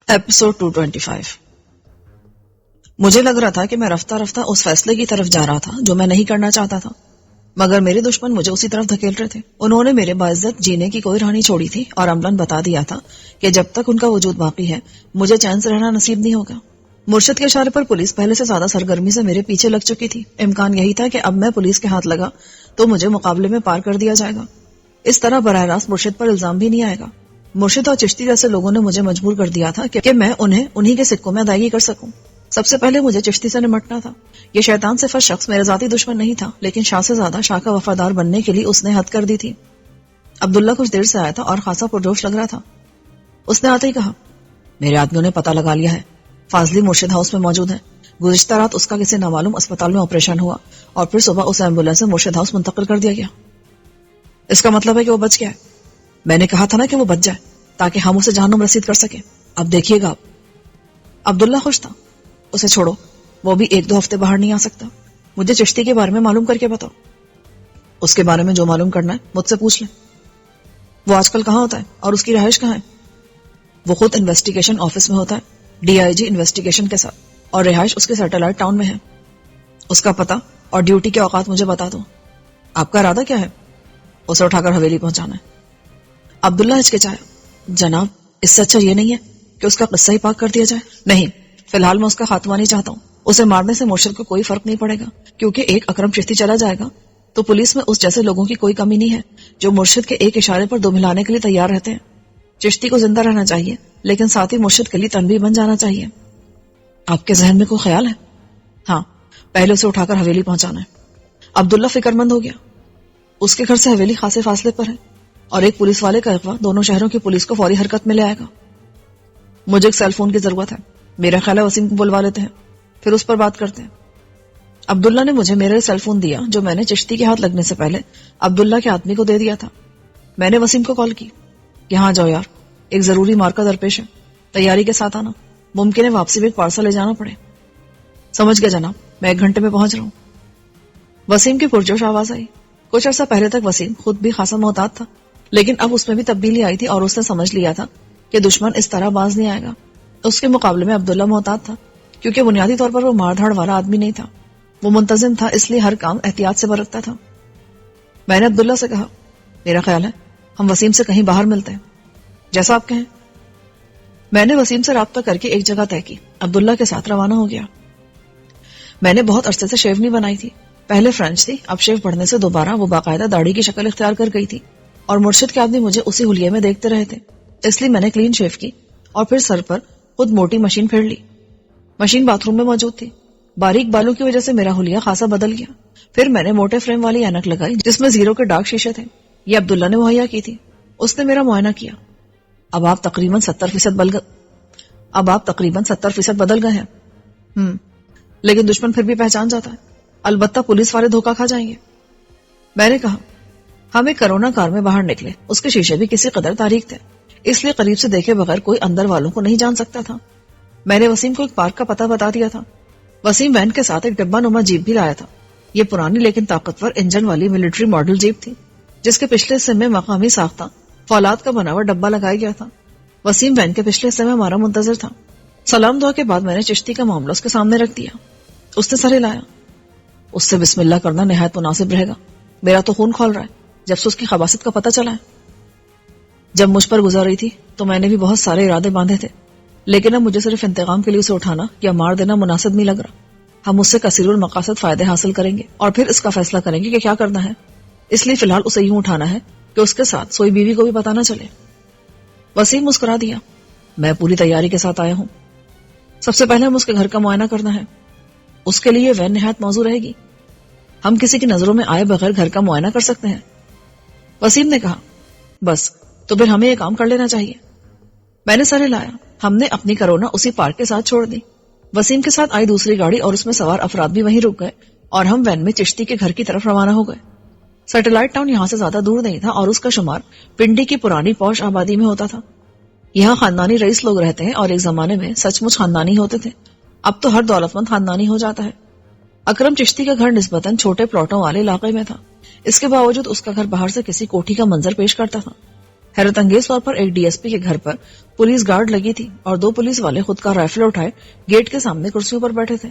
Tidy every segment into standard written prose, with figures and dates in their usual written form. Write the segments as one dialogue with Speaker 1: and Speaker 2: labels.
Speaker 1: Episode 225۔ مجھے لگ رہا تھا کہ میں رفتہ رفتہ اس فیصلے کی طرف جا رہا تھا جو میں نہیں کرنا چاہتا تھا، مگر میرے دشمن مجھے اسی طرف دھکیل رہے تھے۔ انہوں نے میرے باعزت جینے کی کوئی راہ نہیں چھوڑی تھی اور عملاً بتا دیا تھا کہ جب تک ان کا وجود باقی ہے مجھے چین سے رہنا نصیب نہیں ہوگا۔ مرشد کے اشارے پر پولیس پہلے سے زیادہ سرگرمی سے میرے پیچھے لگ چکی تھی۔ امکان یہی تھا کہ اب میں پولیس کے ہاتھ لگا تو مجھے مقابلے میں پار کر دیا جائے گا۔ اس طرح براہ راست مرشد پر الزام بھی نہیں آئے گا۔ مرشد اور چشتی جیسے لوگوں نے مجھے مجبور کر دیا تھا کہ میں انہیں کے سکوں میں ادائیگی کر سکوں۔ سب سے پہلے مجھے چشتی سے نمٹنا تھا۔ یہ شیطان صفت شخص میرا ذاتی دشمن نہیں تھا، لیکن شاہ سے زیادہ شاہ کا وفادار بننے کے لیے اس نے حد کر دی تھی۔ عبداللہ کچھ دیر سے آیا تھا اور خاصا پرجوش لگ رہا تھا۔ اس نے آتے ہی کہا، میرے آدمیوں نے پتہ لگا لیا ہے، فاضلی مرشد ہاؤس میں موجود ہے۔ گزشتہ رات اس کا کسی نامعلوم اسپتال میں آپریشن ہوا اور پھر صبح اس ایمبولینس سے مرشد ہاؤس منتقل کر دیا گیا۔ اس کا مطلب ہے کہ وہ بچ گیا ہے۔ میں نے کہا تھا نا کہ وہ بچ جائے تاکہ ہم اسے جہنم رسید کر سکیں۔ اب دیکھیے گا آپ۔ عبداللہ خوش تھا۔ اسے چھوڑو، وہ بھی 1-2 ہفتے باہر نہیں آ سکتا۔ مجھے چشتی کے بارے میں معلوم کر کے بتاؤ۔ اس کے بارے میں جو معلوم کرنا ہے مجھ سے پوچھ لیں۔ وہ آج کل کہاں ہوتا ہے اور اس کی رہائش کہاں ہے؟ وہ خود انویسٹیگیشن آفس میں ہوتا ہے، DIG انویسٹیگیشن کے ساتھ، اور رہائش اس کے سیٹلائٹ ٹاؤن میں ہے۔ اس کا پتہ اور ڈیوٹی کے اوقات مجھے بتا دو۔ آپ کا ارادہ کیا ہے؟ اسے اٹھا کر حویلی پہنچانا ہے۔ عبداللہ ہچکچایا، جناب اس سے اچھا یہ نہیں ہے کہ اس کا قصہ ہی پاک کر دیا جائے؟ نہیں، فی الحال میں اس کا خاتمہ نہیں چاہتا ہوں۔ اسے مارنے سے مرشد کو کوئی فرق نہیں پڑے گا، کیونکہ ایک اکرم چشتی چلا جائے گا تو پولیس میں اس جیسے لوگوں کی کوئی کمی نہیں ہے جو مرشد کے ایک اشارے پر دو ملانے کے لیے تیار رہتے ہیں۔ چشتی کو زندہ رہنا چاہیے، لیکن ساتھ ہی مرشد کے لیے تنبیہ بن جانا چاہیے۔ آپ کے ذہن میں کوئی خیال ہے؟ ہاں، پہلے اسے اٹھا کر حویلی پہنچانا ہے۔ عبداللہ فکر مند ہو گیا۔ اس کے گھر سے حویلی خاصے فاصلے پر ہے اور ایک پولیس والے کا اغوا دونوں شہروں کی پولیس کو فوری حرکت میں لے آئے گا۔ مجھے ایک سیل فون کی ضرورت ہے، میرا خیال ہے وسیم کو بلوا لیتے ہیں، پھر اس پر بات کرتے ہیں۔ عبداللہ نے مجھے میرا سیل فون دیا جو میں نے چشتی کے ہاتھ لگنے سے پہلے عبداللہ کے آدمی کو دے دیا تھا۔ میں نے وسیم کو کال کی، یہاں جاؤ یار، ایک ضروری مارکا درپیش ہے، تیاری کے ساتھ آنا، ممکن ہے واپسی میں ایک پارسل لے جانا پڑے۔ سمجھ گیا جناب، میں 1 گھنٹے میں پہنچ رہا ہوں۔ وسیم کی پرجوش آواز آئی۔ کچھ عرصہ پہلے تک وسیم خود بھی خاصا محتاط تھا، لیکن اب اس میں بھی تبدیلی آئی تھی اور اس نے سمجھ لیا تھا کہ دشمن اس طرح باز نہیں آئے گا۔ اس کے مقابلے میں عبداللہ محتاط تھا، کیونکہ بنیادی طور پر وہ مار دھاڑ والا آدمی نہیں تھا۔ وہ منتظم تھا، اس لیے ہر کام احتیاط سے برتتا تھا۔ میں نے عبداللہ سے کہا، میرا خیال ہے ہم وسیم سے کہیں باہر ملتے ہیں۔ جیسا آپ کہیں۔ میں نے وسیم سے رابطہ کر کے ایک جگہ طے کی، عبداللہ کے ساتھ روانہ ہو گیا۔ میں نے بہت عرصے سے شیو نہیں بنائی تھی، پہلے فرینچ تھی، اب شیو پڑھنے سے دوبارہ وہ باقاعدہ داڑھی کی شکل اختیار کر گئی تھی، اور مرشد کے آدمی مجھے اسی حلیے میں دیکھتے رہے تھے، اس لیے میں نے کلین شیو کی اور پھر سر پر خود موٹی مشین پھیر لی۔ مشین باتھ روم میں موجود تھی۔ باریک بالوں کی وجہ سے میرا حلیہ خاصا بدل گیا۔ پھر میں نے موٹے فریم والی اینک لگائی جس میں 0 کے ڈارک شیشے تھے، یہ عبداللہ نے مہیا کی تھی۔ اس نے میرا معائنہ کیا۔ اب آپ تقریباً 70% بدل گئے ہیں۔ لیکن دشمن پھر بھی پہچان جاتا ہے، البتہ پولیس والے دھوکہ کھا جائیں گے۔ میں نے کہا، ہم ایک کرونا کار میں باہر نکلے، اس کے شیشے بھی کسی قدر تاریک تھے، اس لیے قریب سے دیکھے بغیر کوئی اندر والوں کو نہیں جان سکتا تھا۔ میں نے وسیم کو ایک پارک کا پتہ بتا دیا تھا۔ وسیم وین کے ساتھ ایک ڈبہ نما جیپ بھی لایا تھا۔ یہ پرانی لیکن طاقتور انجن والی ملٹری ماڈل جیپ تھی، جس کے پچھلے حصے میں مقامی ساختہ فولاد کا بنا ہوا ڈبہ لگایا گیا تھا۔ وسیم وین کے پچھلے حصے میں ہمارا منتظر تھا۔ سلام دعا کے بعد میں نے چشتی کا معاملہ اس کے سامنے رکھ دیا۔ اس نے سر ہلایا۔ اس سے بسم اللہ کرنا نہایت مناسب رہے گا، میرا تو خون کھول رہا ہے جب سے اس کی خباثت کا پتہ چلا ہے۔ جب مجھ پر گزر رہی تھی تو میں نے بھی بہت سارے ارادے باندھے تھے، لیکن اب مجھے صرف انتقام کے لیے اسے اٹھانا یا مار دینا مناسب نہیں لگ رہا۔ ہم اس سے کثیر المقاصد فائدے حاصل کریں گے اور پھر اس کا فیصلہ کریں گے کہ کیا کرنا ہے۔ اس لیے فی الحال اسے یوں اٹھانا ہے کہ اس کے ساتھ سوئی بیوی کو بھی پتہ نہ چلے۔ وسیم مسکرا دیا، میں پوری تیاری کے ساتھ آیا ہوں۔ سب سے پہلے ہم اس کے گھر کا معائنہ کرنا ہے، اس کے لیے یہ وین نہایت موزوں رہے گی۔ ہم کسی کی نظروں میں آئے بغیر گھر کا معائنہ کر سکتے ہیں۔ وسیم نے کہا، بس تو پھر ہمیں یہ کام کر لینا چاہیے۔ میں نے سر ہلایا۔ ہم نے اپنی کرونا اسی پارک کے ساتھ چھوڑ دی۔ وسیم کے ساتھ آئی دوسری گاڑی اور اس میں سوار افراد بھی وہیں رک گئے اور ہم وین میں چشتی کے گھر کی طرف روانہ ہو گئے۔ سیٹلائٹ ٹاؤن یہاں سے زیادہ دور نہیں تھا اور اس کا شمار پنڈی کی پرانی پوش آبادی میں ہوتا تھا۔ یہاں خاندانی رئیس لوگ رہتے ہیں اور ایک زمانے میں سچ مچ خاندانی ہوتے تھے، اب تو ہر دولت مند خاندانی ہو جاتا ہے۔ اکرم چشتی کا گھر نسبتاً چھوٹے پلاٹوں والے علاقے میں تھا، اس کے باوجود اس کا گھر باہر سے کسی کوٹھی کا منظر پیش کرتا تھا۔ حیرت انگیز طور پر ایک ڈی ایس پی کے گھر پر پولیس گارڈ لگی تھی اور 2 پولیس والے خود کا رائفل اٹھائے گیٹ کے سامنے کرسیوں پر بیٹھے تھے.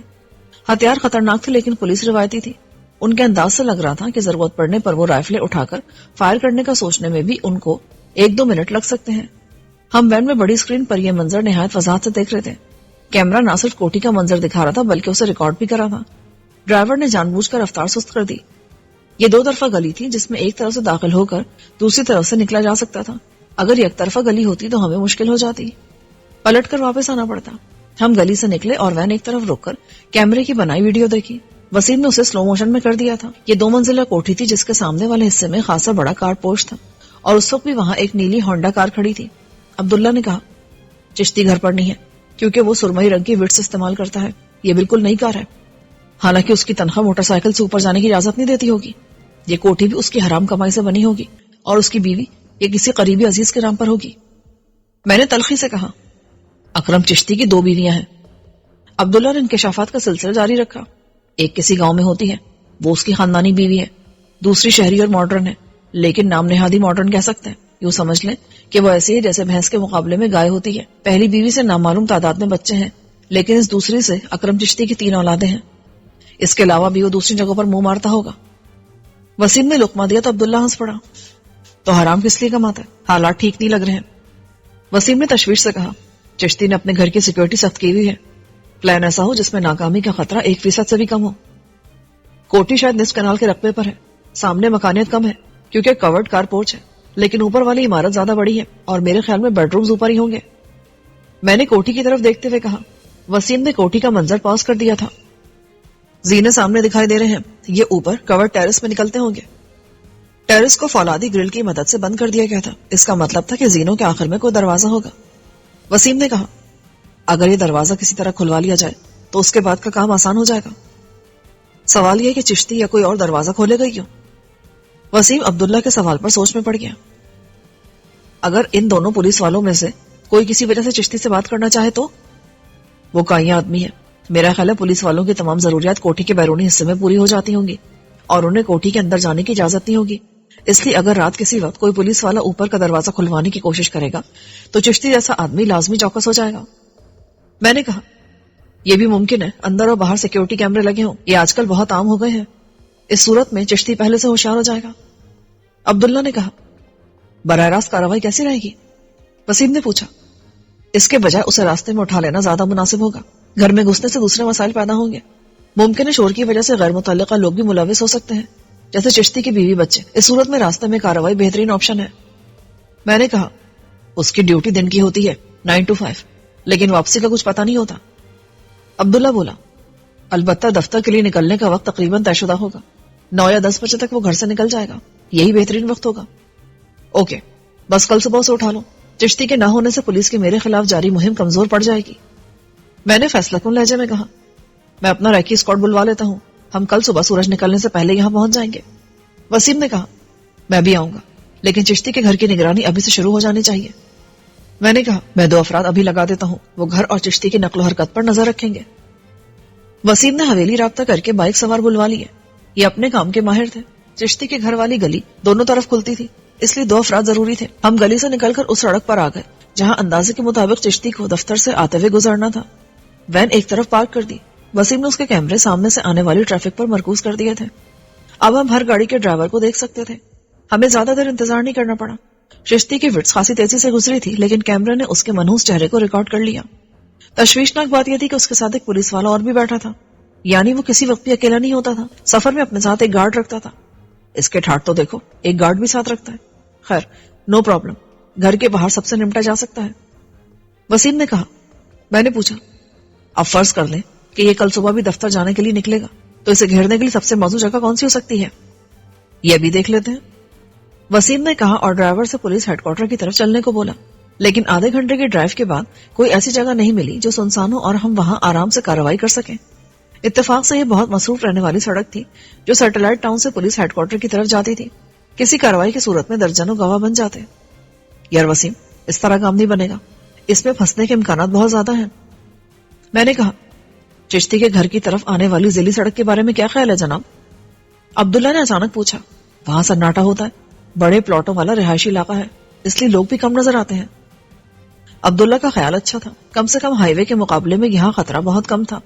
Speaker 1: ہتھیار خطرناک تھے لیکن پولیس روایتی تھی. ان کے انداز سے لگ رہا تھا کہ ضرورت پڑنے پر وہ رائفلیں اٹھا کر فائر کرنے کا سوچنے میں بھی ان کو 1-2 منٹ لگ سکتے ہیں. ہم وین میں بڑی اسکرین پر یہ منظر نہایت وضاحت سے دیکھ رہے تھے. کیمرہ نہ صرف کوٹھی کا منظر دکھا رہا تھا بلکہ اسے ریکارڈ بھی کرا تھا. ڈرائیور نے جان بوجھ کر رفتار سست کر دی. یہ 2 طرفہ گلی تھی جس میں ایک طرف سے داخل ہو کر دوسری طرف سے نکلا جا سکتا تھا. اگر یک طرفہ گلی ہوتی تو ہمیں مشکل ہو جاتی. پلٹ کر واپس آنا پڑتا. ہم گلی سے نکلے اور وین ایک طرف رک کر کیمرے کی بنائی ویڈیو دیکھی. وسیم نے اسے سلو موشن میں کر دیا تھا. یہ 2 منزلہ کوٹھی تھی جس کے سامنے والے حصے میں خاصا بڑا کار پوش تھا اور اس وقت بھی وہاں ایک نیلی ہونڈا کار کھڑی تھی. عبداللہ نے کہا چشتی گھر پر نہیں ہے کیونکہ وہ سرمئی رنگ کی وٹس استعمال کرتا ہے. یہ بالکل نئی کار ہے. حالانکہ اس کی تنخواہ موٹر سائیکل سے اوپر جانے کی اجازت نہیں دیتی ہوگی. یہ کوٹھی بھی اس کی حرام کمائی سے بنی ہوگی اور اس کی بیوی یہ کسی قریبی عزیز کے نام پر ہوگی. میں نے تلخی سے کہا اکرم چشتی کی 2 بیویاں ہیں. عبداللہ نے انکشافات کا سلسلہ جاری رکھا. ایک کسی گاؤں میں ہوتی ہے, وہ اس کی خاندانی بیوی ہے. دوسری شہری اور ماڈرن ہے, لیکن نام نہادی ماڈرن کہہ سکتے ہیں. یوں سمجھ لیں کہ وہ ایسی ہے جیسے بھینس کے مقابلے میں گائے ہوتی ہے. پہلی بیوی سے نامعلوم تعداد میں بچے ہیں لیکن اس دوسری سے اکرم چشتی کی 3 اولادیں ہیں. اس کے علاوہ بھی وہ دوسری جگہوں پر منہ مارتا ہوگا. وسیم نے لقمہ دیا تو عبداللہ ہنس پڑا. تو حرام کس لیے کماتا ہے؟ حالات ٹھیک نہیں لگ رہے ہیں. وسیم نے تشویش سے کہا چشتی نے اپنے گھر کی سیکورٹی سخت کی ہوئی ہے. پلان ایسا ہو جس میں ناکامی کا خطرہ 1% سے بھی کم ہو. کوٹھی شاید نصف کنال کے رقبے پر ہے. سامنے مکانیت کم ہے کیونکہ کورڈ کار پورچ ہے, لیکن اوپر والی عمارت زیادہ بڑی ہے اور میرے خیال میں بیڈ رومز اوپر ہی ہوں گے. میں نے کوٹھی کی طرف دیکھتے ہوئے کہا. وسیم نے کوٹھی کا منظر پاس کر دیا تھا. زینے سامنے دکھائی دے رہے ہیں. یہ اوپر کورڈ ٹیرس میں نکلتے ہوں گے. ٹیرس کو فولادی گرل کی مدد سے بند کر دیا گیا تھا. اس کا مطلب تھا کہ زینوں کے آخر میں کوئی دروازہ ہوگا. وسیم نے کہا اگر یہ دروازہ کسی طرح کھلوا لیا جائے تو اس کے بعد کا کام آسان ہو جائے گا. سوال یہ کہ چشتی یا کوئی اور دروازہ کھولے گا کیوں؟ وسیم عبداللہ کے سوال پر سوچ میں پڑ گیا. اگر ان دونوں پولیس والوں میں سے کوئی کسی وجہ سے چشتی سے بات کرنا چاہے تو وہ کائیں آدمی ہے. میرا خیال ہے پولیس والوں کی تمام ضروریات کوٹھی کے بیرونی حصے میں پوری ہو جاتی ہوں گی اور انہیں کوٹھی کے اندر جانے کی اجازت نہیں ہوگی. اس لیے اگر رات کسی وقت کوئی پولیس والا اوپر کا دروازہ کھلوانے کی کوشش کرے گا تو چشتی جیسا آدمی لازمی چوکس ہو جائے گا. میں نے کہا یہ بھی ممکن ہے اندر اور باہر سیکیورٹی کیمرے لگے ہوں. یہ آج کل بہت عام ہو گئے ہیں. اس صورت میں چشتی پہلے سے ہوشیار ہو جائے گا. عبداللہ نے کہا براہ راست کارروائی کیسی رہے گی؟ وسیم نے پوچھا. اس کے بجائے اسے راستے میں اٹھا لینا زیادہ مناسب ہوگا. گھر میں گھسنے سے دوسرے مسائل پیدا ہوں گے. ممکن ہے شور کی وجہ سے غیر متعلقہ لوگ بھی ملوث ہو سکتے ہیں جیسے چشتی کی بیوی بچے. اس صورت میں راستے میں کارروائی بہترین آپشن ہے. میں نے کہا اس کی ڈیوٹی دن کی ہوتی ہے 9 to 5, لیکن واپسی کا کچھ پتہ نہیں ہوتا. عبداللہ بولا البتہ دفتر کے لیے نکلنے کا وقت تقریباً طے شدہ ہوگا. 9 یا 10 بجے تک وہ گھر سے نکل جائے گا. یہی بہترین وقت ہوگا. اوکے, بس کل صبح سے اٹھا لو. چشتی کے نہ ہونے سے پولیس کی میرے خلاف جاری مہم کمزور پڑ جائے گی. میں نے فیصلہ کن لہجے میں کہا میں اپنا ریکی اسکواڈ بلوا لیتا ہوں. ہم کل صبح سورج نکلنے سے پہلے یہاں پہنچ جائیں گے. وسیم نے کہا میں بھی آؤں گا, لیکن چشتی کے گھر کی نگرانی ابھی سے شروع ہو جانی چاہیے. میں نے کہا میں 2 افراد ابھی لگا دیتا ہوں, وہ گھر اور چشتی کی نقل و حرکت پر نظر رکھیں گے. وسیم نے حویلی رابطہ کر کے بائک سوار بلوا لیے. یہ اپنے کام کے ماہر تھے. چشتی کے گھر والی گلی دونوں طرف کھلتی تھی, اس لیے 2 افراد ضروری تھے. ہم گلی سے نکل کر اس سڑک پر آ گئے جہاں اندازے کے مطابق چشتی کو دفتر سے آتے ہوئے گزرنا تھا. وین ایک طرف پارک کر دی. وسیم نے اس کے کیمرے سامنے سے آنے والی ٹریفک پر مرکوز کر دیے تھے. اب ہم ہر گاڑی کے ڈرائیور کو دیکھ سکتے تھے. ہمیں زیادہ دیر انتظار نہیں کرنا پڑا. چشتی کی وٹس خاصی تیزی سے گزری تھی, لیکن کیمرے نے اس کے منحوس چہرے کو ریکارڈ کر لیا. تشویشناک بات یہ تھی کہ اس کے ساتھ ایک پولیس والا اور بھی بیٹھا تھا, یعنی وہ کسی وقت بھی اکیلا نہیں ہوتا تھا. سفر میں اپنے ساتھ ایک گارڈ رکھتا تھا. اس کے ٹھاٹ تو دیکھو, ایک گارڈ بھی ساتھ رکھتا ہے. خیر نو پرابلم, گھر کے باہر سب سے نمٹا جا سکتا ہے. وسیم نے کہا. میں نے پوچھا اب فرض کر لیں کہ یہ کل صبح بھی دفتر جانے کے لیے نکلے گا, تو اسے گھیرنے کے لیے سب سے موزوں جگہ کون سی ہو سکتی ہے؟ یہ بھی دیکھ لیتے ہیں. وسیم نے کہا اور ڈرائیور سے پولیس ہیڈ کوارٹر کی طرف چلنے کو بولا. لیکن آدھے گھنٹے کے ڈرائیو کے بعد کوئی ایسی جگہ نہیں ملی جو سنسان ہو اور ہم وہاں آرام سے کارروائی کر سکیں. اتفاق سے یہ بہت مصروف رہنے والی سڑک تھی جو سیٹلائٹ ٹاؤن سے پولیس ہیڈ کوارٹر کی طرف جاتی تھی. کسی کارروائی کی صورت میں درجنوں گواہ بن جاتے. یار وسیم, اس طرح کام نہیں بنے گا, اس میں پھنسنے کے امکانات بہت زیادہ ہیں. میں نے کہا چشتی کے گھر کی طرف آنے والی ذیلی سڑک کے بارے میں کیا خیال ہے جناب؟ عبداللہ نے اچانک پوچھا. وہاں سناٹا ہوتا ہے, بڑے پلاٹوں والا رہائشی علاقہ ہے, اس لیے لوگ بھی کم نظر آتے ہیں. عبداللہ کا خیال اچھا تھا. کم سے کم ہائی وے کے مقابلے میں یہاں خطرہ بہت کم تھا.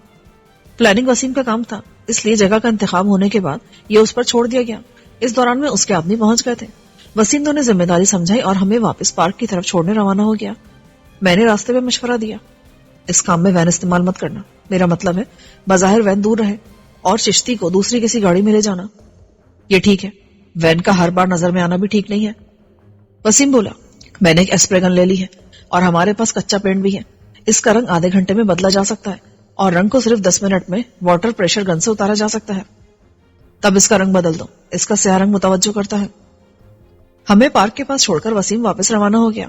Speaker 1: پلاننگ وسیم کا کام تھا, اس لیے جگہ کا انتخاب ہونے کے بعد یہ اس پر چھوڑ دیا گیا. اس دوران میں اس کے آدمی پہنچ گئے تھے. وسیم نے ذمہ داری سمجھائی اور ہمیں واپس پارک کی طرف چھوڑنے روانہ ہو گیا. میں نے راستے میں مشورہ دیا, اس کام میں وین استعمال مت کرنا. میرا مطلب ہے بظاہر وین دور رہے اور چشتی کو دوسری کسی گاڑی میں لے جانا. یہ ٹھیک ہے, وین کا ہر بار نظر میں آنا بھی ٹھیک نہیں ہے. وسیم بولا, میں نے ایک اسپرے گن لے لی ہے اور ہمارے پاس کچا پینٹ بھی ہے. اس کا رنگ آدھے گھنٹے میں بدلا جا سکتا ہے اور رنگ کو صرف 10 منٹ میں واٹر پریشر گن سے اتارا جا سکتا ہے. تب اس کا رنگ بدل دو, اس کا سیاہ رنگ متوجہ کرتا ہے. ہمیں پارک کے پاس چھوڑ کر وسیم واپس روانہ ہو گیا.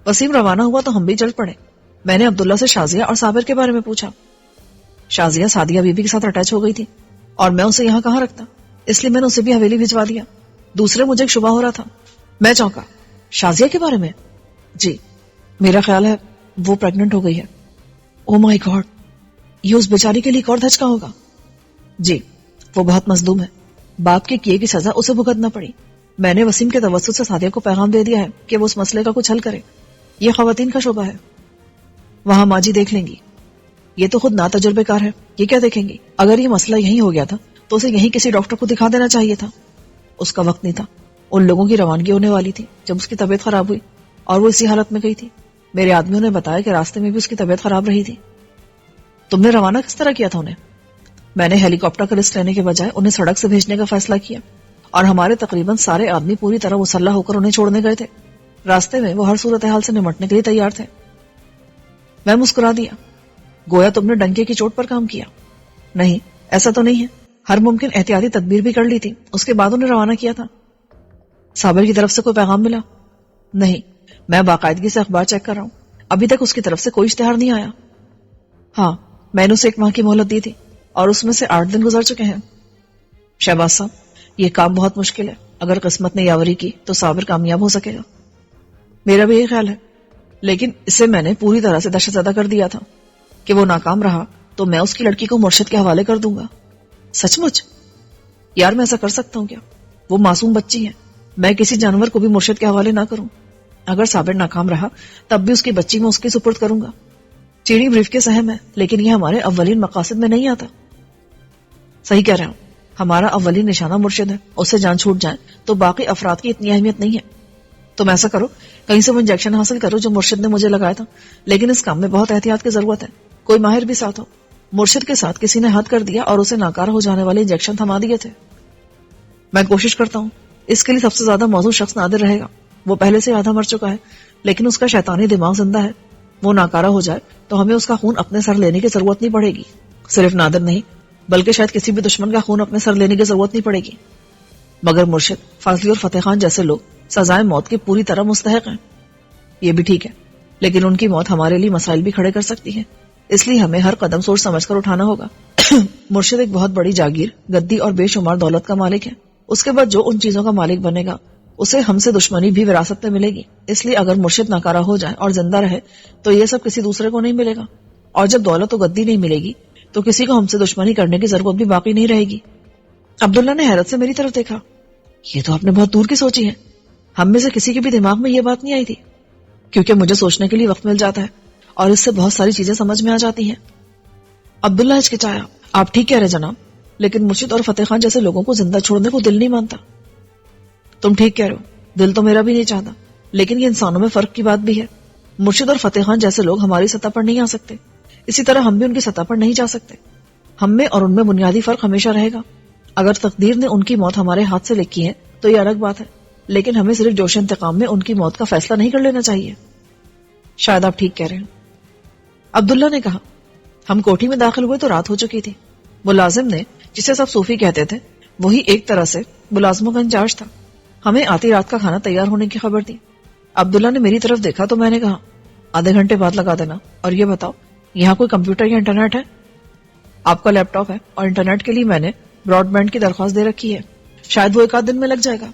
Speaker 1: وسیم روانہ ہوا تو ہم بھی چل پڑے. میں نے عبداللہ سے شازیہ اور صابر کے بارے میں پوچھا. شازیہ سعدیہ بی بی کے ساتھ اٹیچ ہو گئی تھی اور میں اسے یہاں کہاں رکھتا, اس لیے میں نے اسے بھی حویلی بھجوا دیا. دوسرے مجھے ایک شبہ ہو رہا تھا. میں چونکا. شازیہ کے بارے میں؟ جی, میرا خیال ہے وہ پریگننٹ ہو گئی ہے. او مائی گاڈ, یہ اس بیچاری کے لیے ایک اور دھچکا ہوگا. جی, وہ بہت مظلوم ہے. باپ کے کیے کی سزا اسے بھگتنا پڑی. میں نے وسیم کے توسط سے سعدیہ کو پیغام دے دیا ہے کہ وہ اس مسئلے کا کچھ حل کرے. یہ خواتین کا شعبہ ہے. وہاں ماں جی دیکھ لیں گی. یہ تو خود ناتجربے کار ہے, یہ کیا دیکھیں گی؟ اگر یہ مسئلہ یہیں ہو گیا تھا تو اسے یہیں کسی ڈاکٹر کو دکھا دینا چاہیے تھا. اس کا وقت نہیں تھا. ان لوگوں کی روانگی ہونے والی تھی جب اس کی طبیعت خراب ہوئی اور وہ اسی حالت میں گئی تھی. میرے آدمیوں نے بتایا کہ راستے میں بھی اس کی طبیعت خراب رہی تھی. تم نے روانہ کس طرح کیا تھا انہیں؟ میں نے ہیلی کاپٹر کا رسک لینے کے بجائے انہیں سڑک سے بھیجنے کا فیصلہ کیا اور ہمارے تقریباً سارے آدمی پوری طرح مسلح ہو کر انہیں چھوڑنے گئے تھے. راستے میں وہ ہر صورتحال سے نمٹنے کے لیے تیار تھے. میں مسکرا دیا. گویا تم نے ڈنکے کی چوٹ پر کام کیا. نہیں, ایسا تو نہیں ہے. ہر ممکن احتیاطی تدبیر بھی کر لی تھی, اس کے بعد انہیں روانہ کیا تھا. صابر کی طرف سے کوئی پیغام ملا؟ نہیں, میں باقاعدگی سے اخبار چیک کر رہا ہوں. ابھی تک اس کی طرف سے کوئی اشتہار نہیں آیا. ہاں, میں نے اسے 1 ماہ کی مہلت دی تھی اور اس میں سے 8 دن گزر چکے ہیں. شہباز صاحب, یہ کام بہت مشکل ہے. اگر قسمت نے یاوری کی تو صابر کامیاب ہو سکے گا. میرا بھی یہی خیال ہے, لیکن اسے میں نے پوری طرح سے دہشت زدہ کر دیا تھا کہ وہ ناکام رہا تو میں اس کی لڑکی کو مرشد کے حوالے کر دوں گا. سچ مچ؟ یار میں ایسا کر سکتا ہوں کیا؟ وہ معصوم بچی ہے. میں کسی جانور کو بھی مرشد کے حوالے نہ کروں. اگر صابر ناکام رہا تب بھی اس کی بچی میں اس کی سپرد کروں گا. چینی بریف کے سہم ہے, لیکن یہ ہمارے اولین مقاصد میں نہیں آتا. صحیح کہہ رہا ہوں, ہمارا اولین نشانہ مرشد ہے. اس سے جان چھوٹ جائے تو باقی افراد کی اتنی اہمیت نہیں ہے. تم ایسا کرو, کہیں سے وہ انجیکشن حاصل کرو جو مرشد نے مجھے لگایا تھا, لیکن اس کام میں بہت احتیاط کی ضرورت ہے. کوئی ماہر بھی ساتھ ہو. مرشد کے ساتھ کسی نے ہاتھ کر دیا اور اسے ناکارہ ہو جانے والے انجیکشن تھما دیے تھے. میں کوشش کرتا ہوں. اس کے لیے سب سے زیادہ موزوں شخص نادر رہے گا. وہ پہلے سے آدھا مر چکا ہے, لیکن اس کا شیطانی دماغ زندہ ہے. وہ ناکارہ ہو جائے تو ہمیں اس کا خون اپنے سر لینے کی ضرورت نہیں پڑے گی. صرف نادر نہیں, بلکہ شاید کسی بھی دشمن کا خون اپنے سر لینے کی ضرورت نہیں پڑے گی. مگر مرشد, فاضلی اور فتح خان جیسے لوگ سزائے موت کے پوری طرح مستحق ہیں. یہ بھی ٹھیک ہے, لیکن ان کی موت ہمارے لیے مسائل بھی کھڑے کر سکتی ہے. اس لیے ہمیں ہر قدم سوچ سمجھ کر اٹھانا ہوگا. مرشد ایک بہت بڑی جاگیر, گدی اور بے شمار دولت کا مالک ہے. اس کے بعد جو ان چیزوں کا مالک بنے گا اسے ہم سے دشمنی بھی وراثت میں ملے گی. اس لیے اگر مرشد ناکارہ ہو جائے اور زندہ رہے تو یہ سب کسی دوسرے کو نہیں ملے گا, اور جب دولت و گدی نہیں ملے گی تو کسی کو ہم سے دشمنی کرنے کی ضرورت بھی باقی نہیں رہے گی. عبداللہ نے حیرت سے میری طرف دیکھا. یہ تو آپ نے بہت دور کی سوچی ہے. ہم میں سے کسی کے بھی دماغ میں یہ بات نہیں آئی تھی, کیونکہ مجھے سوچنے کے لیے وقت مل جاتا ہے اور اس سے بہت ساری چیزیں سمجھ میں آ جاتی ہیں. عبداللہ ہچکچایا. آپ ٹھیک کہہ رہے جناب, لیکن مرشد اور فتح خان جیسے لوگوں کو زندہ چھوڑنے کو دل نہیں مانتا. تم ٹھیک کہہ رہے ہو, دل تو میرا بھی نہیں چاہتا, لیکن یہ انسانوں میں فرق کی بات بھی ہے. مرشد اور فتح خان جیسے لوگ ہماری سطح پر نہیں آ سکتے, اسی طرح ہم بھی ان کی سطح پر نہیں جا سکتے. ہم میں اور ان میں بنیادی فرق ہمیشہ رہے گا. اگر تقدیر نے ان کی موت ہمارے ہاتھ سے لکھی ہے تو یہ الگ بات ہے, لیکن ہمیں صرف جوش انتقام میں ان کی موت کا فیصلہ نہیں کر لینا چاہیے. شاید آپ ٹھیک کہہ رہے ہیں. عبداللہ نے کہا. ہم کوٹھی میں داخل ہوئے تو رات ہو چکی تھی. ملازم نے, جسے سب صوفی کہتے تھے, وہی ایک طرح سے ملازموں کا انچارج تھا, ہمیں آتی رات کا کھانا تیار ہونے کی خبر دی. عبداللہ نے میری طرف دیکھا تو میں نے کہا, آدھے گھنٹے بعد لگا دینا. اور یہ بتاؤ, یہاں کوئی کمپیوٹر یا انٹرنیٹ ہے؟ آپ کا لیپ ٹاپ ہے, اور انٹرنیٹ کے لیے میں نے براڈ بینڈ کی درخواست دے رکھی ہے. شاید وہ 1 آدھ دن میں لگ جائے گا.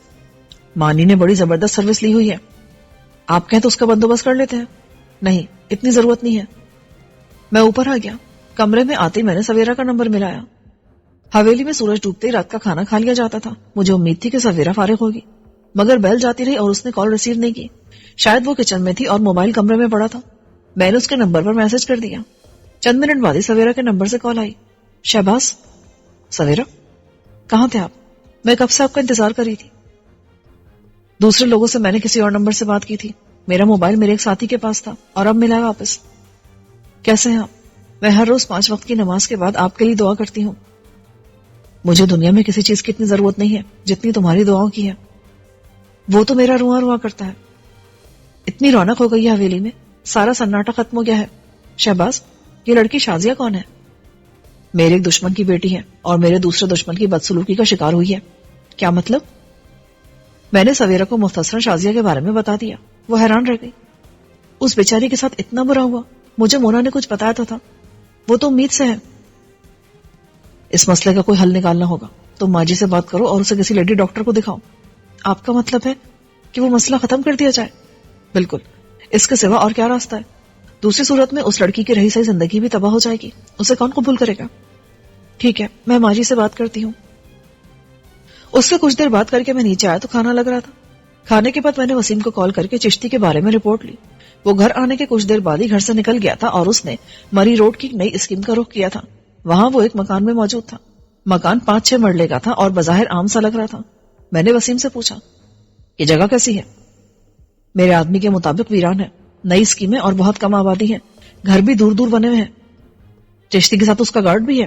Speaker 1: مانی نے بڑی زبردست سروس لی ہوئی ہے. آپ کہیں تو اس کا بندوبست کر لیتے ہیں. نہیں, اتنی ضرورت نہیں ہے. میں اوپر آ گیا. کمرے میں آتے میں نے سویرا کا نمبر ملایا. حویلی میں سورج ڈوبتے ہی رات کا کھانا کھا لیا جاتا تھا. مجھے امید تھی کہ سویرا فارغ ہوگی, مگر بیل جاتی رہی اور اس نے کال ریسیو نہیں کی. شاید وہ کچن میں تھی اور موبائل کمرے میں پڑا تھا. میں نے اس کے نمبر پر میسج کر دیا. چند منٹ بعد ہی سویرا کے نمبر سے کال آئی. شہباز. سویرا کہاں تھے آپ؟ میں کب سے آپ کا انتظار کر رہی تھی. دوسرے لوگوں سے میں نے کسی اور نمبر سے بات کی تھی. میرا موبائل میرے ایک ساتھی کے پاس تھا اور اب ملا واپس. کیسے ہیں آپ؟ میں ہر روز 5 وقت کی نماز کے بعد آپ کے لیے دعا کرتی ہوں. مجھے دنیا میں کسی چیز کی اتنی ضرورت نہیں ہے جتنی تمہاری دعاؤں کی ہے. وہ تو میرا رواں رواں کرتا ہے. اتنی رونق ہو گئی ہے حویلی میں, سارا سناٹا ختم ہو گیا ہے. شہباز, یہ لڑکی شازیہ کون ہے؟ میرے ایک دشمن کی بیٹی ہے اور میرے دوسرے دشمن کی بدسلوکی کا شکار ہوئی ہے. کیا مطلب؟ میں نے سویرا کو مختصراً شازیہ کے بارے میں بتا دیا. وہ حیران رہ گئی. اس بیچاری کے ساتھ اتنا برا ہوا؟ مجھے مونا نے کچھ بتایا تھا. وہ تو امید سے ہے. اس مسئلے کا کوئی حل نکالنا ہوگا. تم ماجی سے بات کرو اور اسے کسی لیڈی ڈاکٹر کو دکھاؤ. آپ کا مطلب ہے کہ وہ مسئلہ ختم کر دیا جائے؟ بالکل, اس کے سوا اور کیا راستہ ہے؟ دوسری صورت میں اس لڑکی کی رہی سہی زندگی بھی تباہ ہو جائے گی. اسے کون قبول کرے گا؟ ٹھیک ہے, میں ماجی سے بات کرتی ہوں. اس سے کچھ دیر بات کر کے میں نیچے آیا تو کھانا لگ رہا تھا. کھانے کے بعد میں نے وسیم کو کال کر کے چشتی کے بارے میں رپورٹ لی. وہ گھر آنے کے کچھ دیر بعد ہی گھر سے نکل گیا تھا اور اس نے مری روڈ کی نئی اسکیم کا رخ کیا تھا. وہاں وہ ایک مکان میں موجود تھا. مکان 5-6 مرلے کا تھا اور بظاہر عام سا لگ رہا تھا. میں نے وسیم سے پوچھا, یہ جگہ کیسی ہے؟ میرے آدمی کے مطابق ویران ہے. نئی اسکیمیں اور بہت کم آبادی ہے. گھر بھی دور دور بنے ہوئے ہیں. چشتی کے ساتھ اس کا گارڈ بھی ہے؟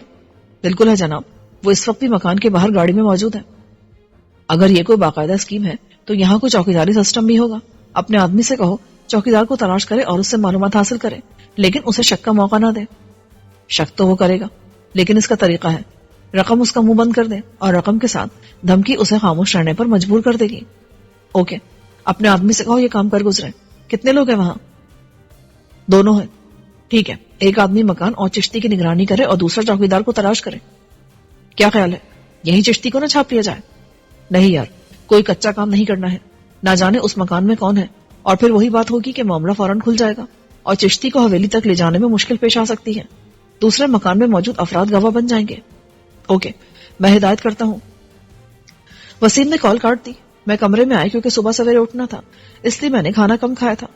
Speaker 1: بالکل ہے جناب, وہ اس وقت بھی مکان کے باہر گاڑی میں موجود ہے. اگر یہ کوئی باقاعدہ اسکیم ہے تو یہاں کوئی چوکیداری سسٹم بھی ہوگا. اپنے آدمی سے کہو چوکیدار کو تلاش کرے اور اس سے معلومات حاصل کرے, لیکن اسے شک کا موقع نہ دے. شک تو وہ کرے گا, لیکن اس کا طریقہ ہے. رقم اس کا منہ بند کر دے اور رقم کے ساتھ دھمکی اسے خاموش رہنے پر مجبور کر دے گی. اوکے, اپنے آدمی سے کہو یہ کام کر گزرے. کتنے لوگ ہیں وہاں؟ 2 ہیں. ٹھیک ہے, ایک آدمی مکان اور چشتی کی نگرانی کرے اور دوسرا چوکیدار کو تلاش کرے. کیا خیال ہے, یہی چشتی کو نہ چھاپ لیا جائے؟ نہیں یار, کوئی کچا کام نہیں کرنا ہے. نہ جانے اس مکان میں کون ہے, اور پھر وہی بات ہوگی کہ معاملہ فوراً کھل جائے گا اور چشتی کو حویلی تک لے جانے میں مشکل پیش آ سکتی ہے. دوسرے مکان میں موجود افراد گواہ بن جائیں گے. اوکے, میں ہدایت کرتا ہوں. وسیم نے کال کاٹ دی. میں کمرے میں آئی کیونکہ صبح سویرے اٹھنا تھا, اس لیے میں نے کھانا کم کھایا تھا.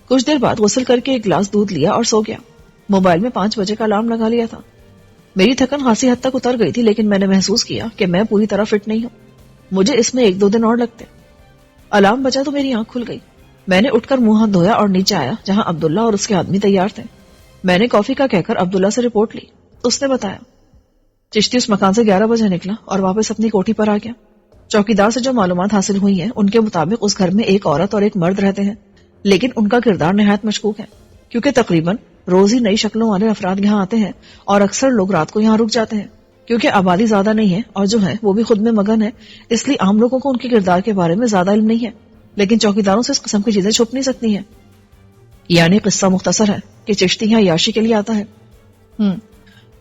Speaker 1: کچھ دیر بعد غسل کر کے ایک گلاس دودھ لیا اور سو گیا. موبائل میں 5 بجے کا الارم لگا لیا تھا. میری تھکن خاصی حد تک اتر گئی تھی, لیکن میں نے محسوس کیا کہ میں پوری طرح فٹ نہیں ہوں. مجھے اس میں 1-2 دن اور لگتے. الارم بجا تو میری آنکھ کھل گئی. میں نے اٹھ کر منہ ہاتھ دھویا اور نیچے آیا جہاں عبداللہ اور اس کے آدمی تیار تھے. میں نے کافی کا کہہ کر عبداللہ سے رپورٹ لی. اس نے بتایا چشتی اس مکان سے 11 بجے نکلا اور واپس اپنی کوٹھی پر آ گیا. چوکیدار سے جو معلومات حاصل ہوئی ہیں ان کے مطابق اس گھر میں ایک عورت اور ایک مرد رہتے ہیں, لیکن ان کا کردار نہایت مشکوک ہے کیونکہ تقریباً روز ہی نئی شکلوں والے افراد یہاں آتے ہیں اور اکثر لوگ رات کو یہاں رک جاتے ہیں. کیونکہ آبادی زیادہ نہیں ہے اور جو ہے وہ بھی خود میں مگن ہے, اس لیے عام لوگوں کو ان کے کردار کے بارے میں زیادہ علم نہیں ہے, لیکن چوکیداروں سے اس قسم کی چیزیں چھپ نہیں سکتی ہیں. یعنی قصہ مختصر ہے کہ چشتی یہاں عیاشی کے لیے آتا ہے.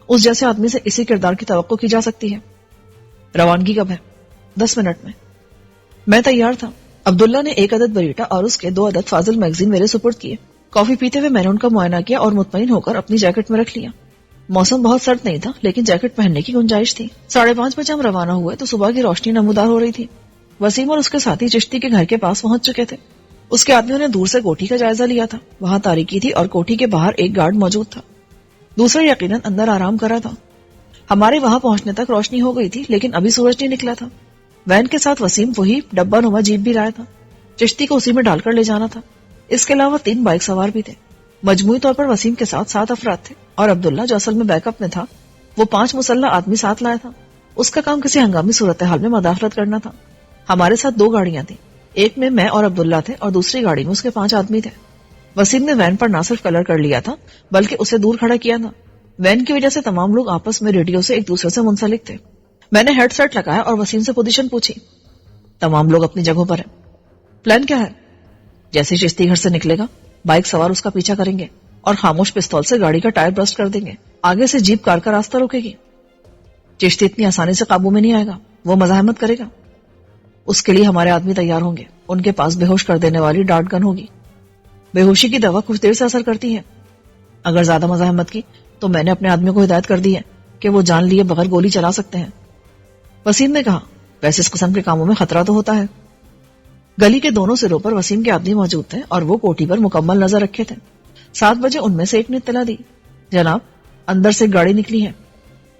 Speaker 1: اس جیسے آدمی سے اسی کردار کی توقع کی جا سکتی ہے. روانگی کب ہے؟ 10 منٹ میں. میں تیار تھا. عبداللہ نے 1 عدد بریٹا اور اس کے 2 عدد فاضل میگزین میرے سپرد کیے. کافی پیتے ہوئے میں نے ان کا معائنہ کیا اور مطمئن ہو کر اپنی جیکٹ میں رکھ لیا. موسم بہت سرد نہیں تھا, لیکن جیکٹ پہننے کی گنجائش تھی. 5:30 بجے ہم روانہ ہوئے تو صبح کی روشنی نمودار ہو رہی تھی. وسیم اور اس کے ساتھی چشتی کے گھر کے پاس پہنچ چکے تھے. اس کے آدمیوں نے دور سے کوٹھی کا جائزہ لیا تھا. وہاں تاریکی تھی اور کوٹھی کے باہر ایک گارڈ موجود تھا. دوسرا یقیناً اندر آرام کر رہا تھا. ہمارے وہاں پہنچنے تک روشنی ہو گئی تھی, لیکن ابھی سورج نہیں نکلا تھا. وین کے ساتھ وسیم وہی ڈبہ نما جیپ بھی لایا تھا. چشتی کو اسی میں ڈال کر لے جانا تھا. اس کے علاوہ 3 بائک سوار بھی تھے. مجموعی طور پر وسیم کے ساتھ 7 افراد تھے اور عبداللہ جو اصل میں بیک اپ میں تھا وہ 5 مسلح آدمی ساتھ لایا تھا. اس کا کام کسی ہنگامی صورتحال میں مداخلت کرنا تھا. ہمارے ساتھ 2 گاڑیاں تھیں. ایک میں اور عبداللہ تھے اور دوسری گاڑی میں اس کے 5 آدمی تھے. وسیم نے وین پر نہ صرف کلر کر لیا تھا بلکہ اسے دور کھڑا کیا تھا. وین کی وجہ سے تمام لوگ آپس میں ریڈیو سے ایک دوسرے سے منسلک تھے. میں نے ہیڈ سیٹ لگایا اور وسیم سے پوزیشن پوچھی. تمام لوگ اپنی جگہوں پر ہیں. پلان کیا ہے؟ جیسے چشتی گھر سے نکلے گا بائک سوار اس کا پیچھا کریں گے اور خاموش پستول سے گاڑی کا ٹائر برسٹ کر دیں گے. آگے سے جیپ کار کا راستہ روکے گی. چشتی اتنی آسانی سے قابو میں نہیں آئے گا, وہ مزاحمت کرے گا. اس کے لیے ہمارے آدمی تیار ہوں گے. ان کے پاس بے ہوش کر دینے والی ڈاٹ گن ہوگی. بے ہوشی کی دوا کچھ دیر سے اثر کرتی ہے. اگر زیادہ مزاحمت کی تو میں نے اپنے آدمیوں کو ہدایت کر دی ہے کہ وہ جان لیے بغیر گولی چلا سکتے ہیں. وسیم نے کہا, ویسے اس قسم کے کاموں میں خطرہ تو ہوتا ہے. گلی کے دونوں سروں پر وسیم کے آدمی موجود تھے اور وہ کوٹھی پر مکمل نظر رکھے تھے۔ 7 بجے ان میں سے ایک نے اطلاع دی، جناب اندر سے گاڑی نکلی ہے۔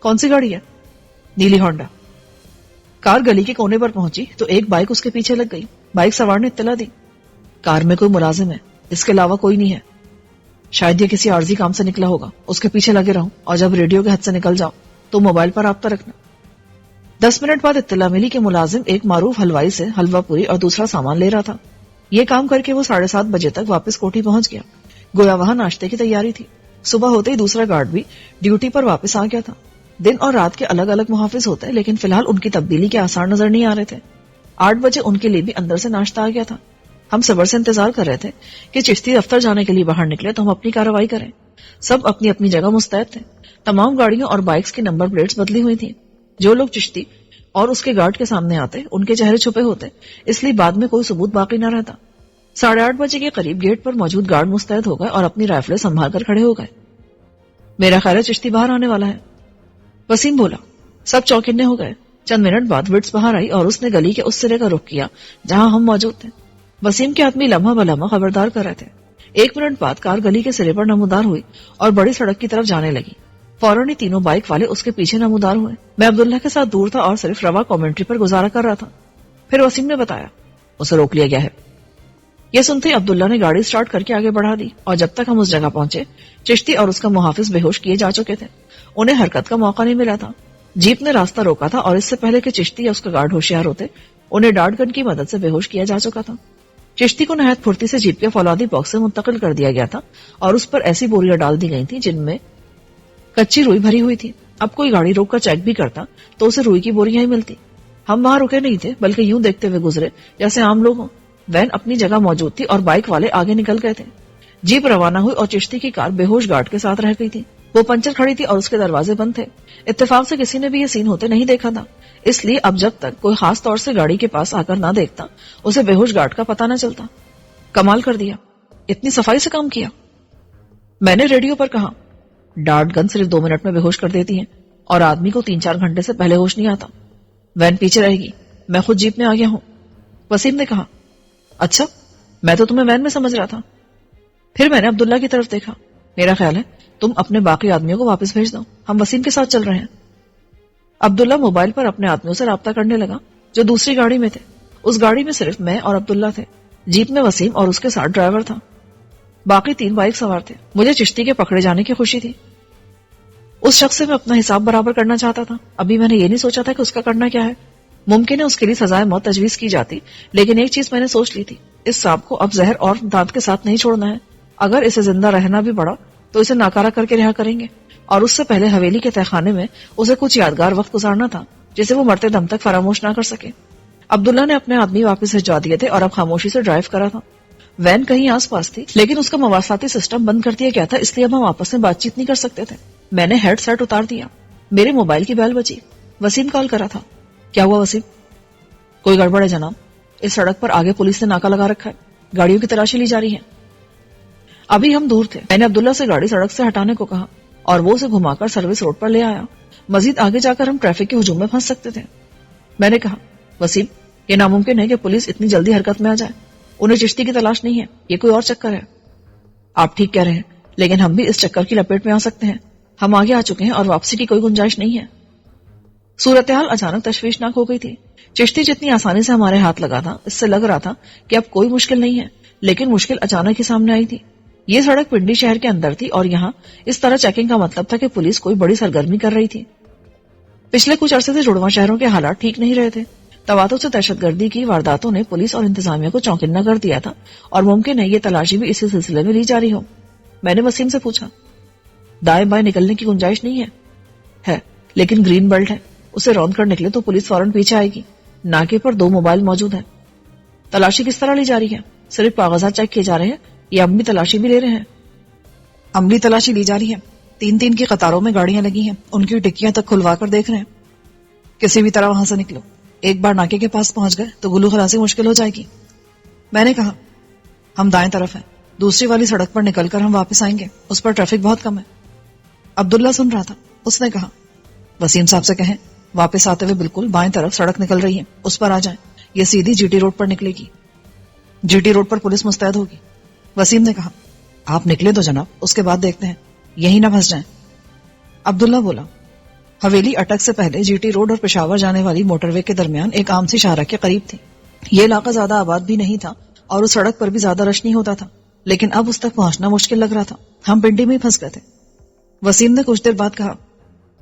Speaker 1: کون سی گاڑی ہے؟ نیلی ہونڈا۔ کار گلی کے کونے پر پہنچی تو ایک بائک اس کے پیچھے لگ گئی۔ بائک سوار نے اطلاع دی، کار میں کوئی ملازم ہے، اس کے علاوہ کوئی نہیں ہے، شاید یہ کسی عارضی کام سے نکلا ہوگا، اس کے پیچھے لگے رہو اور جب ریڈیو کے حد سے نکل جاؤ تو موبائل پر رابطہ رکھنا۔ 10 منٹ بعد اطلاع ملی کہ ملازم ایک معروف حلوائی سے حلوہ پوری اور دوسرا سامان لے رہا تھا۔ یہ کام کر کے وہ 7:30 بجے تک واپس کوٹھی پہنچ گیا، گویا وہاں ناشتے کی تیاری تھی۔ صبح ہوتے ہی دوسرا گارڈ بھی ڈیوٹی پر واپس آ گیا تھا۔ دن اور رات کے الگ الگ محافظ ہوتے لیکن فی الحال ان کی تبدیلی کے آثار نظر نہیں آ رہے تھے۔ 8 بجے ان کے لیے بھی اندر سے ناشتہ آ گیا تھا۔ ہم صبر سے انتظار کر رہے تھے کہ چشتی دفتر جانے کے لیے باہر نکلے تو ہم اپنی کارروائی کریں۔ سب اپنی اپنی جگہ مستعد تھے۔ تمام گاڑیوں اور بائکس کی نمبر پلیٹس بدلی ہوئی تھیں۔ جو لوگ چشتی اور اس کے گارڈ کے سامنے آتے ان کے چہرے چھپے ہوتے، اس لیے بعد میں کوئی ثبوت باقی نہ رہتا۔ 8:30 بجے کے قریب گیٹ پر موجود گارڈ مستعد ہو گئے اور اپنی رائفلیں سنبھال کر کھڑے ہو گئے۔ میرا خیال ہے چشتی باہر آنے والا ہے، وسیم بولا۔ سب چوکنے ہو گئے۔ چند منٹ بعد وٹس باہر آئی اور اس نے گلی کے اس سرے کا رخ کیا جہاں ہم موجود تھے۔ وسیم کے آدمی لمحہ بلمحہ خبردار کر رہے تھے۔ 1 منٹ بعد کار گلی کے سرے پر نمودار ہوئی اور بڑی سڑک کی طرف جانے لگی۔ فوراً ہی تینوں بائک والے اس کے پیچھے نمودار ہوئے۔ میں عبداللہ کے ساتھ دور تھا اور صرف روا کامنٹری پر گزارا کر رہا تھا۔ پھر وسیم نے بتایا، اسے روک لیا گیا ہے۔ یہ سنتے عبداللہ نے گاڑی سٹارٹ کر کے آگے بڑھا دی اور جب تک ہم اس جگہ پہنچے چشتی اور اس کا محافظ بے ہوش کیے جا چکے تھے۔ انہیں حرکت کا موقع نہیں ملا تھا۔ جیپ نے راستہ روکا تھا اور اس سے پہلے کہ چشتی یا اس کا گارڈ ہوشیار ہوتے انہیں ڈاٹ گن کی مدد سے بے ہوش کیا جا چکا تھا۔ چشتی کو نہایت پھرتی سے جیپ کے فولادی باکس سے منتقل کر دیا گیا تھا اور اس پر ایسی بوریاں ڈال دی گئی تھی جن میں کچی روئی بھری ہوئی تھی۔ اب کوئی گاڑی روک کر چیک بھی کرتا تو اسے روئی کی بوریاں ہی ملتی۔ ہم وہاں رکے نہیں تھے بلکہ یوں دیکھتے ہوئے گزرے جیسے عام لوگ ہوں۔ وین اپنی جگہ موجود تھی اور بائک والے آگے نکل گئے تھے۔ جیپ روانہ ہوئی اور چشتی کی کار بے ہوش گارڈ کے ساتھ رہ گئی تھی۔ وہ پنچر کھڑی تھی اور اس کے دروازے بند تھے۔ اتفاق سے کسی نے بھی یہ سین ہوتے نہیں دیکھا تھا، اس لیے اب جب تک کوئی خاص طور سے گاڑی کے پاس آ کر نہ دیکھتا اسے بے ہوش گارڈ کا پتہ نہ چلتا۔ کمال کر دیا، اتنی صفائی سے کام کیا، میں نے ریڈیو پر کہا۔ ڈارٹ گن صرف 2 منٹ میں بے ہوش کر دیتی ہیں اور آدمی کو 3-4 گھنٹے سے پہلے ہوش نہیں آتا۔ وین پیچھے رہے گی، میں خود جیپ میں آ گیا ہوں، وسیم نے کہا۔ اچھا، میں تو تمہیں وین میں سمجھ رہا تھا۔ پھر میں نے عبداللہ کی طرف دیکھا۔ میرا خیال ہے تم اپنے باقی آدمیوں کو واپس بھیج دو، ہم وسیم کے ساتھ چل رہے ہیں۔ عبداللہ موبائل پر اپنے آدمیوں سے رابطہ کرنے لگا جو دوسری گاڑی میں تھے۔ اس گاڑی میں صرف میں اور عبداللہ تھے۔ جیپ میں وسیم اور اس کے ساتھ ڈرائیور تھا۔ باقی 3 بائک سوار تھے۔ مجھے چشتی کے پکڑے جانے کی خوشی تھی۔ اس شخص سے میں اپنا حساب برابر کرنا چاہتا تھا۔ ابھی میں نے یہ نہیں سوچا تھا کہ اس کا کرنا کیا ہے۔ ممکن ہے اس کے لیے سزائے موت تجویز کی جاتی، لیکن ایک چیز میں نے سوچ لی تھی، اس سانپ کو اب زہر اور دانت کے ساتھ نہیں چھوڑنا ہے۔ اگر اسے زندہ رہنا بھی پڑا تو اسے ناکارہ کر کے رہا کریں گے، اور اس سے پہلے حویلی کے تہخانے میں اسے کچھ یادگار وقت گزارنا تھا جسے وہ مرتے دم تک فراموش نہ کر سکے۔ عبداللہ نے اپنے آدمی واپس بھجوا دیے تھے اور اب خاموشی سے ڈرائیو کرا تھا۔ وین کہیں آس پاس تھی لیکن اس کا مواصلاتی سسٹم بند کر دیا گیا تھا، اس لیے اب ہم آپس میں بات چیت نہیں کر سکتے تھے۔ میں نے ہیڈ سیٹ اتار دیا۔ میرے موبائل کی بیل بجی۔ وسیم کال کرا تھا۔ کیا ہوا وسیم؟ کوئی گڑبڑ ہے جناب، اس سڑک پر آگے پولیس نے ناکا لگا رکھا ہے، گاڑیوں کی تلاشی لی جا رہی ہے۔ ابھی ہم دور تھے۔ میں نے عبداللہ سے گاڑی سڑک سے ہٹانے کو کہا اور وہ اسے گھما کر سروس روڈ پر لے آیا۔ مزید آگے جا کر ہم ٹریفک کے ہجوم میں پھنس سکتے تھے۔ میں نے کہا، وسیم یہ ناممکن ہے کہ پولیس اتنی جلدی حرکت میں آ جائے، انہیں چشتی کی تلاش نہیں ہے، یہ کوئی اور چکر ہے۔ آپ ٹھیک کہہ رہے ہیں، لیکن ہم بھی اس چکر کی لپیٹ میں آ سکتے ہیں۔ ہم آگے آ چکے ہیں اور واپسی کی کوئی گنجائش نہیں ہے۔ صورتحال اچانک تشویشناک ہو گئی تھی۔ چشتی جتنی آسانی سے ہمارے ہاتھ لگا تھا، اس سے لگ رہا تھا کہ اب کوئی مشکل نہیں ہے، لیکن مشکل اچانک ہی سامنے آئی تھی۔ یہ سڑک پنڈی شہر کے اندر تھی اور یہاں اس طرح چیکنگ کا مطلب تھا کہ پولیس کوئی بڑی سرگرمی کر رہی تھی۔ پچھلے کچھ عرصے سے جڑواں شہروں کے حالات ٹھیک نہیں رہے تھے۔ تواتر سے دہشت گردی کی وارداتوں نے پولیس اور انتظامیہ کو چونکنا کر دیا تھا اور ممکن ہے یہ تلاشی بھی اسی سلسلے میں لی جا رہی ہو۔ میں نے وسیم سے پوچھا، دائیں بائیں نکلنے کی گنجائش نہیں ہے، لیکن گرین بیلٹ ہے، اسے روند کر نکلے تو پولیس فوراً پیچھے آئے گی۔ ناکے پر 2 موبائل موجود ہیں۔ تلاشی کس طرح لی جا رہی ہے؟ صرف کاغذات چیک کیے جا رہے ہیں یا عملی تلاشی بھی لے رہے ہیں؟ عملی تلاشی لی جا رہی ہے۔ 3 کی قطاروں میں گاڑیاں لگی ہیں، ان کی ٹکیاں تک کھلوا کر دیکھ رہے ہیں۔ کسی بھی طرح وہاں سے نکلو، ایک بار ناکے کے پاس پہنچ گئے تو گلو خلاصی مشکل ہو جائے گی۔ میں نے کہا، ہم دائیں طرف ہیں، دوسری والی سڑک پر نکل کر ہم واپس آئیں گے، اس پر ٹریفک بہت کم ہے۔ عبداللہ سن رہا تھا۔ اس نے کہا، وسیم صاحب سے کہیں واپس آتے ہوئے بالکل بائیں طرف سڑک نکل رہی ہے، اس پر آ جائیں، یہ سیدھی جی ٹی روڈ پر نکلے گی۔ جی ٹی روڈ پر پولیس مستعد ہوگی، وسیم نے کہا۔ آپ نکلے تو جناب، اس کے بعد دیکھتے ہیں، یہی نہ پھنس جائیں۔ عبداللہ بولا۔ حویلی اٹک سے پہلے جی ٹی روڈ اور پشاور جانے والی موٹر وے کے درمیان ایک عام سی شاہراہ کے قریب تھی۔ یہ علاقہ زیادہ آباد بھی نہیں تھا اور اس سڑک پر بھی زیادہ رش نہیں ہوتا تھا، لیکن اب اس تک پہنچنا مشکل لگ رہا تھا۔ ہم پنڈی میں ہی پھنس گئے تھے۔ وسیم نے کچھ دیر بعد کہا،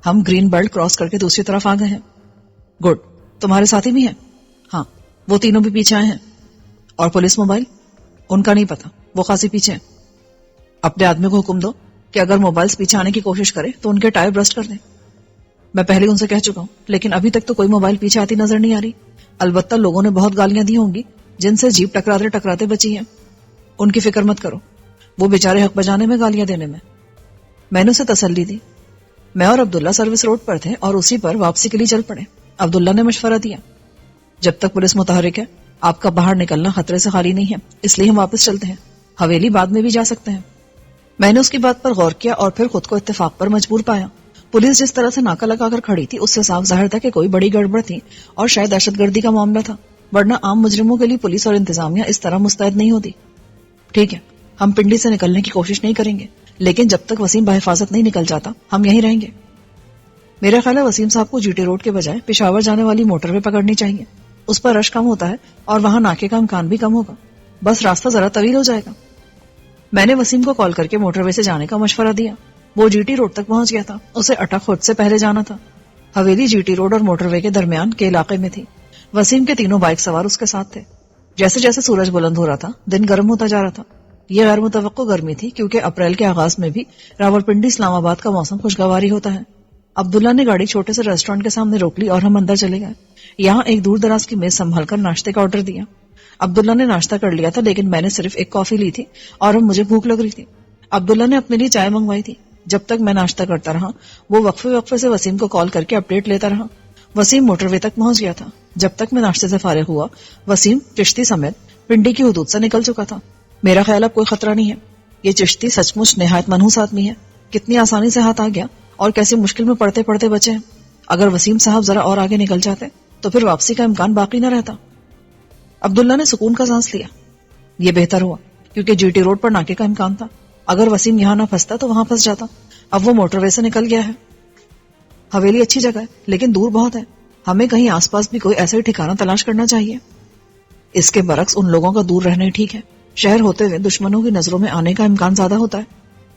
Speaker 1: ہم گرین بیلٹ کراس کر کے دوسری طرف آ گئے ہیں۔ گڈ، تمہارے ساتھی بھی ہیں؟ ہاں، وہ تینوں بھی پیچھے آئے ہیں۔ اور پولیس موبائل؟ ان کا نہیں پتا، وہ خاصی پیچھے ہیں۔ اپنے آدمی کو حکم دو کہ اگر موبائلز پیچھے آنے کی کوشش کرے تو ان کے ٹائر برسٹ کر دیں۔ میں پہلے ان سے کہہ چکا ہوں، لیکن ابھی تک تو کوئی موبائل پیچھے آتی نظر نہیں آ رہی۔ البتہ لوگوں نے بہت گالیاں دی ہوں گی جن سے جیپ ٹکراتے ٹکراتے بچی ہے۔ ان کی فکر مت کرو، وہ بیچارے حق بجانے میں گالیاں دینے میں نے اسے تسلی دی۔ میں اور عبداللہ سروس روڈ پر تھے اور اسی پر واپسی کے لیے چل پڑے۔ عبداللہ نے مشورہ دیا، جب تک پولیس متحرک ہے آپ کا باہر نکلنا خطرے سے خالی نہیں ہے، اس لیے ہم واپس چلتے ہیں، حویلی بعد میں بھی جا سکتے ہیں۔ میں نے اس کی بات پر غور کیا اور پھر خود کو اتفاق پر مجبور پایا۔ پولیس جس طرح سے ناکہ لگا کر کھڑی تھی اس سے صاف ظاہر تھا کہ کوئی بڑی گڑبڑ تھی اور شاید دہشت گردی کا معاملہ تھا، ورنہ عام مجرموں کے لیے پولیس اور انتظامیہ اس طرح مستعد نہیں ہوتی۔ ٹھیک ہے، ہم پنڈی سے نکلنے کی کوشش نہیں کریں گے، لیکن جب تک وسیم بحفاظت نہیں نکل جاتا ہم یہیں رہیں گے۔ میرا خیال ہے وسیم صاحب کو جی ٹی روڈ کے بجائے پشاور جانے والی موٹر وے پکڑنی چاہیے، اس پر رش کم ہوتا ہے اور وہاں ناکے کا امکان بھی کم ہوگا، بس راستہ ذرا طویل ہو جائے گا۔ میں نے وسیم کو کال کر کے موٹر وے سے جانے کا مشورہ دیا۔ وہ جی ٹی روڈ تک پہنچ گیا تھا، اسے اٹک خود سے پہلے جانا تھا۔ حویلی جی ٹی روڈ اور موٹر وے کے درمیان کے علاقے میں تھی۔ وسیم کے تینوں بائک سوار اس کے ساتھ تھے۔ جیسے جیسے سورج بلند ہو رہا تھا دن گرم ہوتا جا رہا تھا۔ یہ غیر متوقع گرمی تھی کیونکہ اپریل کے آغاز میں بھی راولپنڈی اسلام آباد کا موسم خوشگواری ہوتا ہے۔ عبداللہ نے گاڑی چھوٹے سے ریسٹورینٹ کے سامنے روک لی اور ہم اندر چلے گئے۔ یہاں ایک دور دراز کی میز سنبھال کر ناشتے کا آرڈر دیا۔ عبداللہ نے ناشتہ کر لیا تھا لیکن میں نے صرف ایک کافی لی تھی اور اب مجھے بھوک لگ رہی تھی۔ عبداللہ نے اپنے لیے چائے منگوائی تھی۔ جب تک میں ناشتہ کرتا رہا وہ وقفے سے وسیم کو کال کر کے اپڈیٹ لیتا رہا۔ وسیم موٹر وے تک پہنچ گیا تھا۔ جب تک میں ناشتے سے فارغ ہوا وسیم چشتی سمیت پنڈی کی حدود سے نکل چکا تھا۔ میرا خیال اب کوئی خطرہ نہیں ہے۔ یہ چشتی سچ مچ نہایت منحوس آدمی ہے، کتنی آسانی سے ہاتھ آ گیا اور کیسی مشکل میں پڑتے پڑتے بچے ہیں۔ اگر وسیم صاحب ذرا اور آگے نکل جاتے تو پھر واپسی کا امکان باقی نہ رہتا۔ عبداللہ نے سکون کا سانس لیا۔ یہ بہتر ہوا کیونکہ جی ٹی روڈ پر ناکے کا امکان تھا۔ اگر وسیم یہاں نہ پھنستا تو وہاں پھنس جاتا۔ اب وہ موٹر وے سے نکل گیا ہے۔ حویلی اچھی جگہ ہے لیکن دور بہت ہے، ہمیں کہیں آس پاس بھی کوئی ایسا ہی ٹھکانہ تلاش کرنا چاہیے۔ اس کے برعکس ان لوگوں کا دور رہنا ہی ٹھیک ہے۔ شہر ہوتے ہوئے دشمنوں کی نظروں میں آنے کا امکان زیادہ ہوتا ہے۔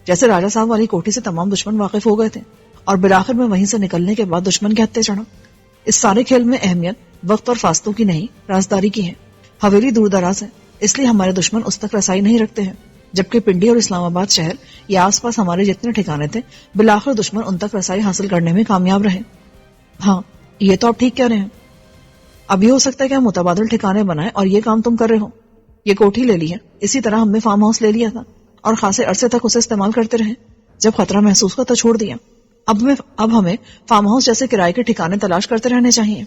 Speaker 1: جیسے راجہ صاحب والی کوٹھی سے تمام دشمن واقف ہو گئے تھے اور بالآخر میں وہیں سے نکلنے کے بعد دشمن کے ہتھے چڑھا۔ اس سارے کھیل میں اہمیت وقت اور فاصلوں کی نہیں، رازداری کی ہے۔ حویلی دور دراز ہے اس لیے ہمارے دشمن اس تک رسائی نہیں رکھتے ہیں، جبکہ پنڈی اور اسلام آباد شہر یا آس پاس ہمارے جتنے ٹھکانے تھے بالآخر دشمن ان تک رسائی حاصل کرنے میں کامیاب رہے۔ ہاں، یہ تو آپ ٹھیک کہہ رہے ہیں۔ اب یہ ہو سکتا ہے کہ ہم متبادل ٹھکانے بنائیں اور یہ کام تم کر رہے ہو۔ یہ کوٹھی لے لی ہے، اسی طرح ہم نے فارم ہاؤس لے لیا تھا اور خاصے عرصے تک اسے استعمال کرتے رہے۔ جب خطرہ محسوس ہوا تو چھوڑ دیا۔ اب ہمیں فارم ہاؤس جیسے کرائے کے ٹھکانے تلاش کرتے رہنے چاہیے۔